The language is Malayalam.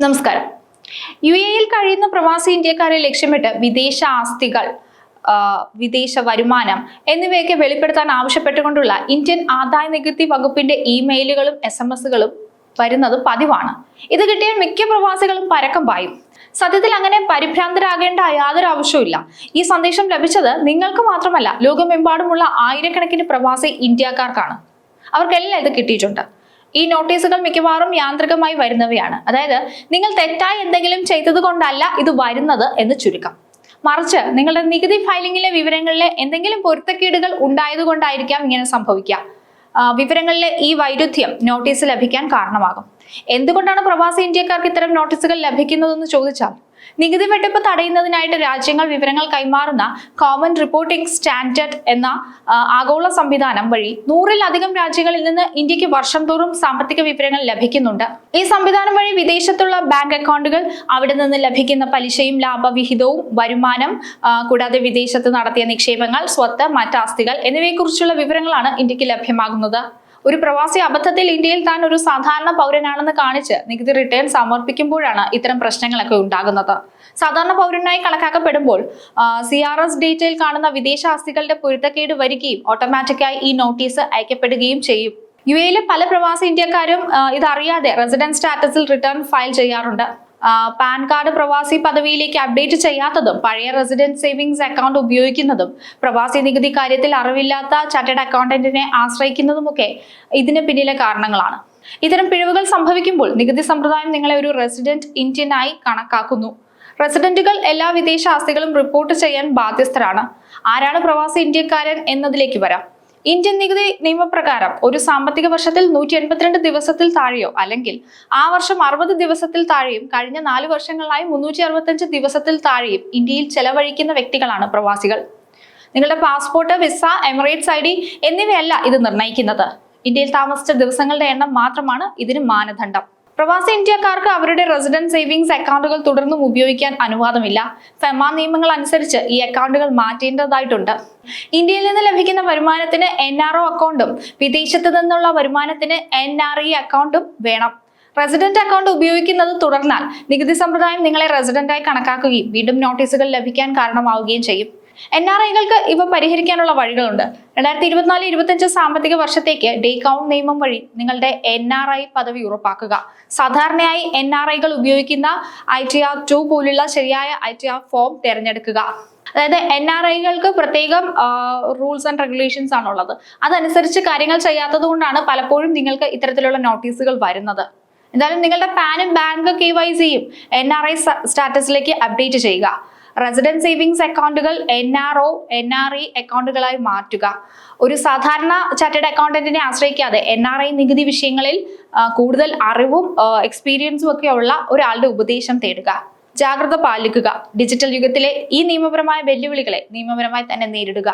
നമസ്കാരം. UAE-യിൽ കഴിയുന്ന പ്രവാസി ഇന്ത്യക്കാരെ ലക്ഷ്യമിട്ട് വിദേശ ആസ്തികൾ, വിദേശ വരുമാനം എന്നിവയൊക്കെ വെളിപ്പെടുത്താൻ ആവശ്യപ്പെട്ടുകൊണ്ടുള്ള ഇന്ത്യൻ ആദായ നികുതി വകുപ്പിന്റെ ഇമെയിലുകളും SMS-കളും വരുന്നത് പതിവാണ്. ഇത് കിട്ടിയ മിക്ക പ്രവാസികളും പരക്കം പായും. സത്യത്തിൽ അങ്ങനെ പരിഭ്രാന്തരാകേണ്ട യാതൊരു ആവശ്യവുമില്ല. ഈ സന്ദേശം ലഭിച്ചത് നിങ്ങൾക്ക് മാത്രമല്ല, ലോകമെമ്പാടുമുള്ള ആയിരക്കണക്കിന് പ്രവാസി ഇന്ത്യക്കാർക്കാണ്. അവർക്കെല്ലാം ഇത് കിട്ടിയിട്ടുണ്ട്. ഈ നോട്ടീസുകൾ മിക്കവാറും യാന്ത്രികമായി വരുന്നവയാണ്. അതായത് നിങ്ങൾ തെറ്റായി എന്തെങ്കിലും ചെയ്തത് കൊണ്ടല്ല ഇത് വരുന്നത് എന്ന് ചുരുക്കം. മറിച്ച് നിങ്ങളുടെ നികുതി ഫയലിംഗിലെ വിവരങ്ങളിലെ എന്തെങ്കിലും പൊരുത്തക്കേടുകൾ ഉണ്ടായതുകൊണ്ടായിരിക്കാം ഇങ്ങനെ സംഭവിക്കുക. വിവരങ്ങളിലെ ഈ വൈരുദ്ധ്യം നോട്ടീസ് ലഭിക്കാൻ കാരണമാകും. എന്തുകൊണ്ടാണ് പ്രവാസി ഇന്ത്യക്കാർക്ക് ഇത്തരം നോട്ടീസുകൾ ലഭിക്കുന്നതെന്ന് ചോദിച്ചാൽ, നികുതി വെട്ടിപ്പ് തടയുന്നതിനായിട്ട് രാജ്യങ്ങൾ വിവരങ്ങൾ കൈമാറുന്ന കോമൺ റിപ്പോർട്ടിംഗ് സ്റ്റാൻഡേർഡ് എന്ന ആഗോള സംവിധാനം വഴി 100-ലധികം രാജ്യങ്ങളിൽ നിന്ന് ഇന്ത്യക്ക് വർഷം തോറും സാമ്പത്തിക വിവരങ്ങൾ ലഭിക്കുന്നുണ്ട്. ഈ സംവിധാനം വഴി വിദേശത്തുള്ള ബാങ്ക് അക്കൗണ്ടുകൾ, അവിടെ നിന്ന് ലഭിക്കുന്ന പലിശയും ലാഭവിഹിതവും, വരുമാനം, കൂടാതെ വിദേശത്ത് നടത്തിയ നിക്ഷേപങ്ങൾ, സ്വത്ത്, മറ്റ് ആസ്തികൾ എന്നിവയെക്കുറിച്ചുള്ള വിവരങ്ങളാണ് ഇന്ത്യക്ക് ലഭ്യമാകുന്നത്. ഒരു പ്രവാസി അബദ്ധത്തിൽ ഇന്ത്യയിൽ താൻ ഒരു സാധാരണ പൗരനാണെന്ന് കാണിച്ച് നികുതി റിട്ടേൺ സമർപ്പിക്കുമ്പോഴാണ് ഇത്തരം പ്രശ്നങ്ങളൊക്കെ ഉണ്ടാകുന്നത്. സാധാരണ പൗരനായി കണക്കാക്കപ്പെടുമ്പോൾ CRS ഡേറ്റയിൽ കാണുന്ന വിദേശ ആസ്തികളുടെ പൊരുത്തക്കേട് വരികയും ഓട്ടോമാറ്റിക്കായി ഈ നോട്ടീസ് അയക്കപ്പെടുകയും ചെയ്യും. UAE-യിലെ പല പ്രവാസി ഇന്ത്യക്കാരും ഇതറിയാതെ റെസിഡന്റ് സ്റ്റാറ്റസിൽ റിട്ടേൺ ഫയൽ ചെയ്യാറുണ്ട്. പാൻ കാർഡ് പ്രവാസി പദവിയിലേക്ക് അപ്ഡേറ്റ് ചെയ്യാത്തതും, പഴയ റെസിഡന്റ് സേവിങ്സ് അക്കൗണ്ട് ഉപയോഗിക്കുന്നതും, പ്രവാസി നികുതി കാര്യത്തിൽ അറിവില്ലാത്ത ചാർട്ടേഡ് അക്കൗണ്ടന്റിനെ ആശ്രയിക്കുന്നതുമൊക്കെ ഇതിന് പിന്നിലെ കാരണങ്ങളാണ്. ഇത്തരം പിഴവുകൾ സംഭവിക്കുമ്പോൾ നികുതി സമ്പ്രദായം നിങ്ങളെ ഒരു റെസിഡന്റ് ഇന്ത്യനായി കണക്കാക്കുന്നു. റെസിഡന്റുകൾ എല്ലാ വിദേശ ആസ്തികളും റിപ്പോർട്ട് ചെയ്യാൻ ബാധ്യസ്ഥരാണ്. ആരാണ് പ്രവാസി ഇന്ത്യക്കാരൻ എന്നതിലേക്ക് വരാം. ഇന്ത്യൻ നികുതി നിയമപ്രകാരം ഒരു സാമ്പത്തിക വർഷത്തിൽ 182 ദിവസത്തിൽ താഴെയോ അല്ലെങ്കിൽ ആ വർഷം 60 ദിവസത്തിൽ താഴെയും കഴിഞ്ഞ 4 വർഷങ്ങളായി 365 ദിവസത്തിൽ താഴെയും ഇന്ത്യയിൽ ചെലവഴിക്കുന്ന വ്യക്തികളാണ് പ്രവാസികൾ. നിങ്ങളുടെ പാസ്പോർട്ട്, വിസ, എമിറേറ്റ്സ് ID എന്നിവയല്ല ഇത് നിർണ്ണയിക്കുന്നത്. ഇന്ത്യയിൽ താമസിച്ച ദിവസങ്ങളുടെ എണ്ണം മാത്രമാണ് ഇതിന് മാനദണ്ഡം. പ്രവാസി ഇന്ത്യക്കാർക്ക് അവരുടെ റെസിഡന്റ് സേവിങ്സ് അക്കൗണ്ടുകൾ തുടർന്നും ഉപയോഗിക്കാൻ അനുവാദമില്ല. ഫെമ നിയമങ്ങൾ അനുസരിച്ച് ഈ അക്കൗണ്ടുകൾ മാറ്റേണ്ടതായിട്ടുണ്ട്. ഇന്ത്യയിൽ നിന്ന് ലഭിക്കുന്ന വരുമാനത്തിന് NRO അക്കൗണ്ടും വിദേശത്ത് നിന്നുള്ള വരുമാനത്തിന് NRE അക്കൗണ്ടും വേണം. റെസിഡന്റ് അക്കൗണ്ട് ഉപയോഗിക്കുന്നത് തുടർന്നാൽ നികുതി സമ്പ്രദായം നിങ്ങളെ റെസിഡന്റായി കണക്കാക്കുകയും വീണ്ടും നോട്ടീസുകൾ ലഭിക്കാൻ കാരണമാവുകയും ചെയ്യും. NRIകൾക്ക് ഇവ പരിഹരിക്കാനുള്ള വഴികളുണ്ട്. 2024-25 സാമ്പത്തിക വർഷത്തേക്ക് ഡേ കൗണ്ട് നിയമം വഴി നിങ്ങളുടെ NRI പദവി ഉറപ്പാക്കുക. സാധാരണയായി NRIകൾ ഉപയോഗിക്കുന്ന ITR 2 പോലുള്ള ശരിയായ ITR ഫോം തിരഞ്ഞെടുക്കുക. അതായത് NRIകൾക്ക് പ്രത്യേകം റൂൾസ് ആൻഡ് റെഗുലേഷൻസ് ആണുള്ളത്. അതനുസരിച്ച് കാര്യങ്ങൾ ചെയ്യാത്തത് കൊണ്ടാണ് പലപ്പോഴും നിങ്ങൾക്ക് ഇത്തരത്തിലുള്ള നോട്ടീസുകൾ വരുന്നത്. എന്തായാലും നിങ്ങളുടെ പാനും ബാങ്ക് KYCയും NRI സ്റ്റാറ്റസിലേക്ക് അപ്ഡേറ്റ് ചെയ്യുക. റെസിഡന്റ് സേവിങ്സ് അക്കൗണ്ടുകൾ NRO, NRE അക്കൗണ്ടുകളായി മാറ്റുക. ഒരു സാധാരണ ചാർട്ടേഡ് അക്കൗണ്ടന്റിനെ ആശ്രയിക്കാതെ NRI നികുതി വിഷയങ്ങളിൽ കൂടുതൽ അറിവും എക്സ്പീരിയൻസും ഒക്കെ ഉള്ള ഒരാളുടെ ഉപദേശം തേടുക. ജാഗ്രത പാലിക്കുക. ഡിജിറ്റൽ യുഗത്തിലെ ഈ നിയമപരമായ വെല്ലുവിളികളെ നിയമപരമായി തന്നെ നേരിടുക.